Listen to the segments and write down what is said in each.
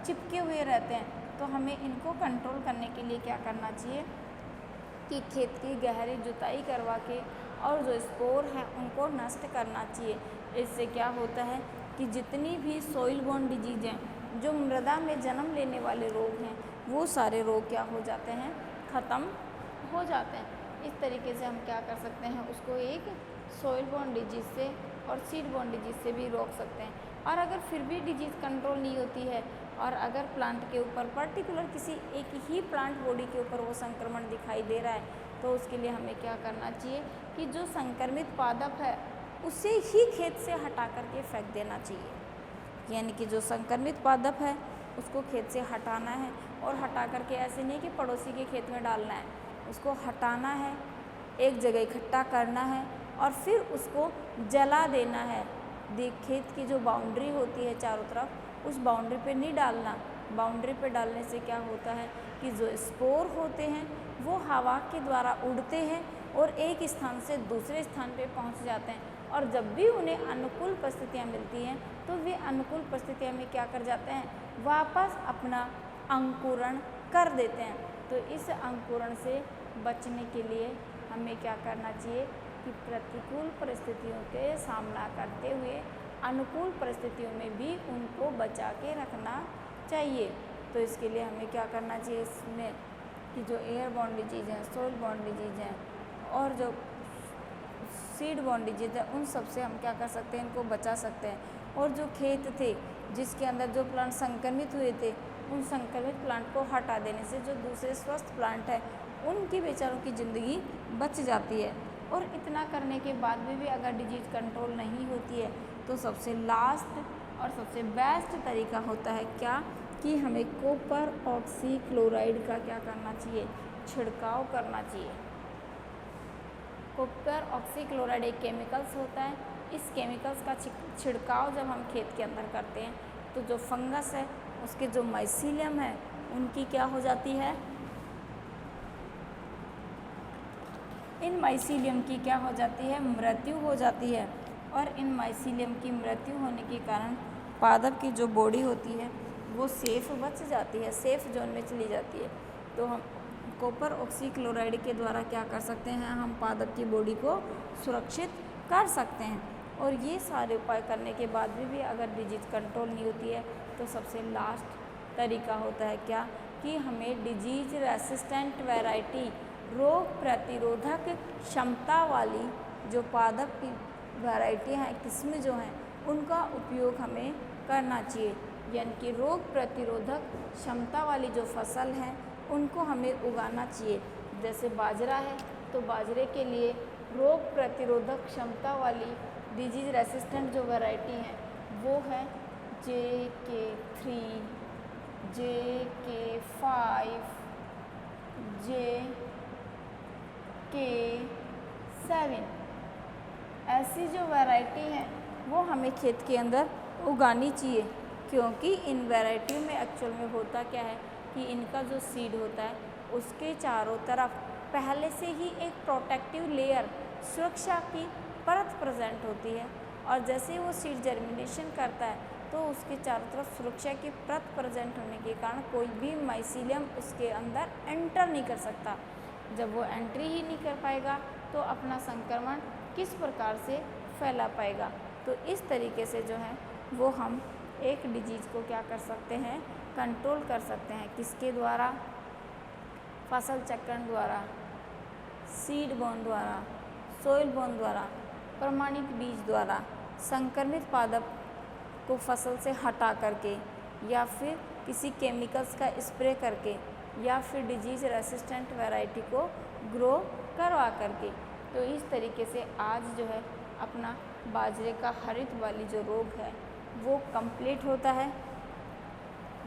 चिपके हुए रहते हैं। तो हमें इनको कंट्रोल करने के लिए क्या करना चाहिए कि खेत की गहरी जुताई करवा के और जो स्पोर हैं उनको नष्ट करना चाहिए। इससे क्या होता है कि जितनी भी सॉइल बोर्न डिजीज हैं, जो मृदा में जन्म लेने वाले रोग हैं, वो सारे रोग क्या हो जाते हैं, ख़त्म हो जाते हैं। इस तरीके से हम क्या कर सकते हैं, उसको एक सॉइल बोर्न डिजीज से और सीड बोर्न डिजीज से भी रोक सकते हैं। और अगर फिर भी डिजीज़ कंट्रोल नहीं होती है और अगर प्लांट के ऊपर पर्टिकुलर किसी एक ही प्लांट बॉडी के ऊपर वो संक्रमण दिखाई दे रहा है, तो उसके लिए हमें क्या करना चाहिए कि जो संक्रमित पादप है उसे ही खेत से हटा करके फेंक देना चाहिए। यानी कि जो संक्रमित पादप है उसको खेत से हटाना है, और हटा करके ऐसे नहीं कि पड़ोसी के खेत में डालना है, उसको हटाना है, एक जगह इकट्ठा करना है और फिर उसको जला देना है। खेत की जो बाउंड्री होती है चारों तरफ, उस बाउंड्री पे नहीं डालना। बाउंड्री पे डालने से क्या होता है कि जो स्पोर होते हैं वो हवा के द्वारा उड़ते हैं और एक स्थान से दूसरे स्थान पे पहुंच जाते हैं, और जब भी उन्हें अनुकूल परिस्थितियां मिलती हैं तो वे अनुकूल परिस्थितियों में क्या कर जाते हैं, वापस अपना अंकुरण कर देते हैं। तो इस अंकुरण से बचने के लिए हमें क्या करना चाहिए कि प्रतिकूल परिस्थितियों के सामना करते हुए अनुकूल परिस्थितियों में भी उनको बचा के रखना चाहिए। तो इसके लिए हमें क्या करना चाहिए, इसमें कि जो एयर बॉर्न डिजीज़ हैं, सॉइल बॉर्न डिजीज़ हैं और जो सीड बॉर्न डिजीज़ है, उन सब से हम क्या कर सकते हैं, इनको बचा सकते हैं। और जो खेत थे जिसके अंदर जो प्लांट संक्रमित हुए थे, उन संक्रमित प्लांट को हटा देने से जो दूसरे स्वस्थ प्लांट है उनकी बेचारों की ज़िंदगी बच जाती है। और इतना करने के बाद भी अगर डिजीज़ कंट्रोल नहीं होती है तो सबसे लास्ट और सबसे बेस्ट तरीका होता है क्या, कि हमें कॉपर ऑक्सीक्लोराइड का क्या करना चाहिए, छिड़काव करना चाहिए। कॉपर ऑक्सीक्लोराइड एक केमिकल्स होता है। इस केमिकल्स का छिड़काव जब हम खेत के अंदर करते हैं तो जो फंगस है उसके जो माइसीलियम है उनकी क्या हो जाती है, इन माइसीलियम की क्या हो जाती है, मृत्यु हो जाती है। और इन माइसीलियम की मृत्यु होने के कारण पादप की जो बॉडी होती है वो सेफ बच जाती है, सेफ जोन में चली जाती है। तो हम कॉपर ऑक्सीक्लोराइड के द्वारा क्या कर सकते हैं, हम पादप की बॉडी को सुरक्षित कर सकते हैं। और ये सारे उपाय करने के बाद भी अगर डिजीज़ कंट्रोल नहीं होती है तो सबसे लास्ट तरीका होता है क्या, कि हमें डिजीज रेसिस्टेंट वैरायटी, रोग प्रतिरोधक क्षमता वाली जो पादप की वैरायटी हैं, किस्म जो हैं, उनका उपयोग हमें करना चाहिए। यानी कि रोग प्रतिरोधक क्षमता वाली जो फसल हैं उनको हमें उगाना चाहिए। जैसे बाजरा है तो बाजरे के लिए रोग प्रतिरोधक क्षमता वाली डिजीज रेसिस्टेंट जो वैरायटी है वो है JK3, JK5, JK7। ऐसी जो वैरायटी है वो हमें खेत के अंदर उगानी चाहिए, क्योंकि इन वैरायटियों में एक्चुअल में होता क्या है कि इनका जो सीड होता है उसके चारों तरफ पहले से ही एक प्रोटेक्टिव लेयर, सुरक्षा की परत प्रेजेंट होती है, और जैसे वो सीड जर्मिनेशन करता है तो उसके चारों तरफ सुरक्षा की परत प्रेजेंट होने के कारण कोई भी माइसीलियम उसके अंदर एंटर नहीं कर सकता। जब वो एंट्री ही नहीं कर पाएगा तो अपना संक्रमण किस प्रकार से फैला पाएगा। तो इस तरीके से जो है वो हम एक डिजीज़ को क्या कर सकते हैं, कंट्रोल कर सकते हैं। किसके द्वारा, फसल चक्रण द्वारा, सीड बोर्न द्वारा, सॉइल बोर्न द्वारा, प्रमाणित बीज द्वारा, संक्रमित पादप को फसल से हटा करके, या फिर किसी केमिकल्स का स्प्रे करके, या फिर डिजीज रेसिस्टेंट वैरायटी को ग्रो करवा करके। तो इस तरीके से आज जो है अपना बाजरे का हरित वाली जो रोग है वो कंप्लीट होता है।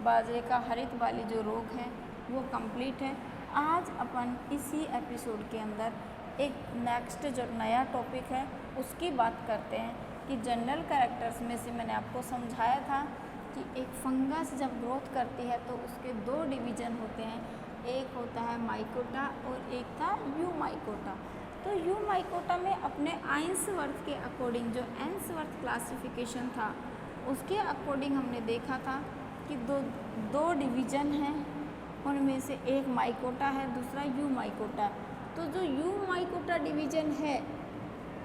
बाजरे का हरित वाली जो रोग है वो कंप्लीट है। आज अपन इसी एपिसोड के अंदर एक नेक्स्ट जो नया टॉपिक है उसकी बात करते हैं कि जनरल कैरेक्टर्स में से मैंने आपको समझाया था कि एक फंगस जब ग्रोथ करती है तो उसके दो डिवीज़न होते हैं, एक होता है माइकोटा और एक था यूमाइकोटा। तो यूमाइकोटा में अपने आइंसवर्थ के अकॉर्डिंग, जो आइंसवर्थ क्लासिफिकेशन था उसके अकॉर्डिंग हमने देखा था कि कि दो दो डिवीज़न हैं, उनमें से एक माइकोटा है, दूसरा यू माइकोटा। तो जो यू माइकोटा डिवीज़न है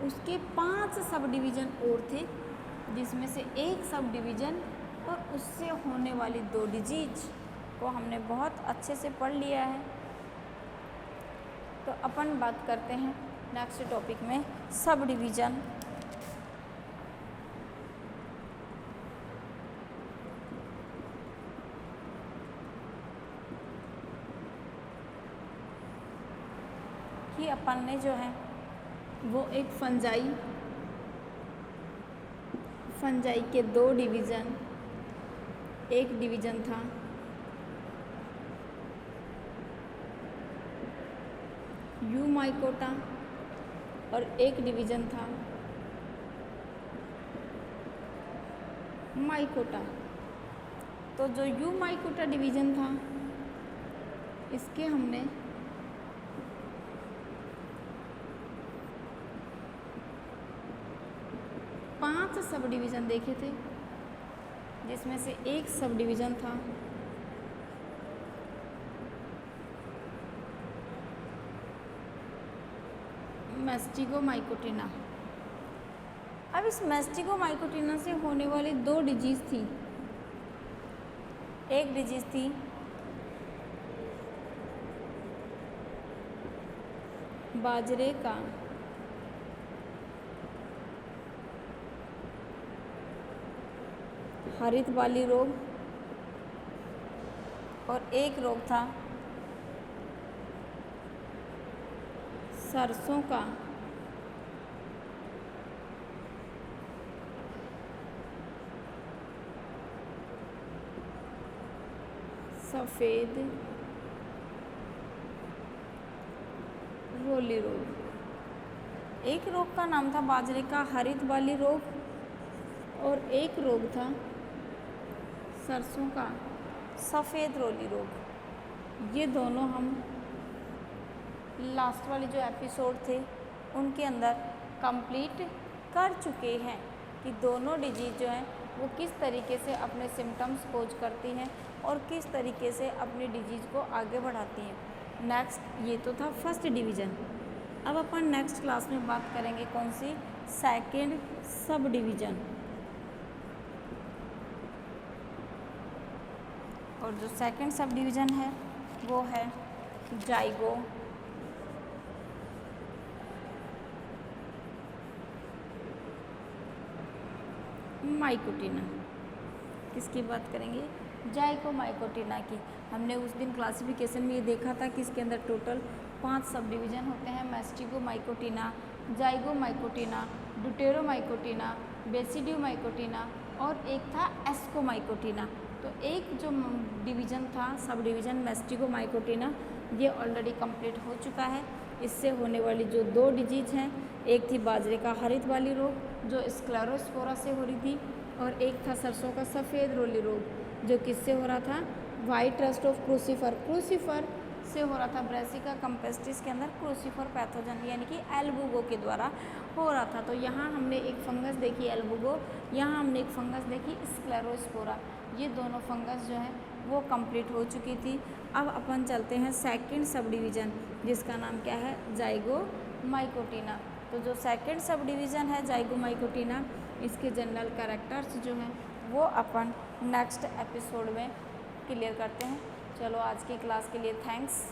उसके 5 सब डिवीज़न और थे, जिसमें से एक सब डिवीज़न और उससे होने वाली 2 डिजीज को हमने बहुत अच्छे से पढ़ लिया है। तो अपन बात करते हैं नेक्स्ट टॉपिक में सब डिवीज़न। कि अपन ने जो है वो एक फंजाई के 2 डिवीज़न, एक डिवीज़न था यू माइकोटा और एक डिवीज़न था माइकोटा। तो जो यू माइकोटा डिवीज़न था इसके हमने 5 सब डिवीज़न देखे थे, जिसमें से एक सब डिवीज़न था मैस्टिगोमाइकोटिना। अब इस मैस्टिगोमाइकोटिना से होने वाली 2 डिजीज़ थी। एक डिजीज़ थी बाजरे का हरित बाली रोग और एक रोग था सरसों का सफ़ेद रोली रोग। एक रोग का नाम था बाजरे का हरित बाली रोग और एक रोग था सरसों का सफ़ेद रोली रोग। ये दोनों हम लास्ट वाले जो एपिसोड थे उनके अंदर कंप्लीट कर चुके हैं कि दोनों डिजीज़ जो हैं वो किस तरीके से अपने सिम्टम्स खोज करती हैं और किस तरीके से अपनी डिजीज़ को आगे बढ़ाती हैं। नेक्स्ट ये तो था फर्स्ट डिवीज़न। अब अपन नेक्स्ट क्लास में बात करेंगे कौन सी, सेकंड सब डिवीज़न। और जो सेकंड सब डिवीज़न है वो है जाइगो माइकोटिना। किसकी बात करेंगे, जाइगोमाइकोटिना की। हमने उस दिन क्लासिफिकेशन में ये देखा था कि इसके अंदर टोटल 5 सब डिवीज़न होते हैं, मैस्टिगोमाइकोटिना, जाइगोमाइकोटिना, ड्यूटेरोमाइकोटिना, बेसिडियोमाइकोटिना और एक था एस्कोमाइकोटिना। तो एक जो डिवीज़न था सब डिवीज़न मैस्टिगोमाइकोटिना ये ऑलरेडी कंप्लीट हो चुका है। इससे होने वाली जो 2 डिजीज़ हैं, एक थी बाजरे का हरित वाली रोग जो स्क्लेरोस्पोरा से हो रही थी और एक था सरसों का सफ़ेद रोली रोग जो किससे हो रहा था, वाइट रस्ट ऑफ क्रूसीफर से हो रहा था। ब्रेसिका कंपेस्टिस के अंदर क्रूसीफर पैथोजन यानी कि एल्बुगो के द्वारा हो रहा था। तो यहाँ हमने एक फंगस देखी एल्बुगो, यहाँ हमने एक फंगस देखी स्क्लेरोस्पोरा। ये दोनों फंगस जो है वो कंप्लीट हो चुकी थी। अब अपन चलते हैं सेकंड सब डिवीज़न जिसका नाम क्या है, जाइगोमाइकोटिना। तो जो सेकंड सब डिवीज़न है जाइगोमाइकोटिना, इसके जनरल कैरेक्टर्स जो हैं वो अपन नेक्स्ट एपिसोड में क्लियर करते हैं। चलो आज की क्लास के लिए थैंक्स।